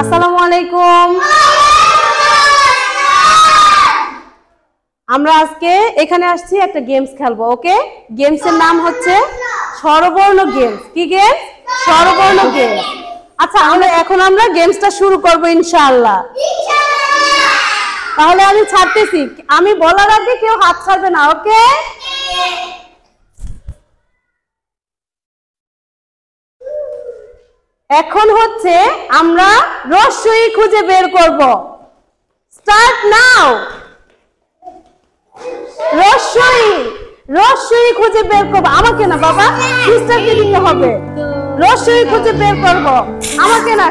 আসসালামু আলাইকুম। আমরা আজকে এখানে আসছি একটা গেমস খেলবো। ওকে, গেমসের নাম হচ্ছে স্বরবর্ণ গেমস। কি গেমস? স্বরবর্ণ গেমস। আচ্ছা, এখন আমরা গেমসটা শুরু করব ইনশাআল্লাহ। তাহলে আমি ছাড়তেছি, আমি বলার আগে কেউ হাত ছাড়বে না। ওকে, এখন হচ্ছে আমরা রস্বই খুঁজে বের করব। Start now. রস্বই খুঁজে বের করবো। আমাকে না বাবা, সিস্টারকে দিতে হবে। রস্বই খুঁজে বের করব, আমাকে না।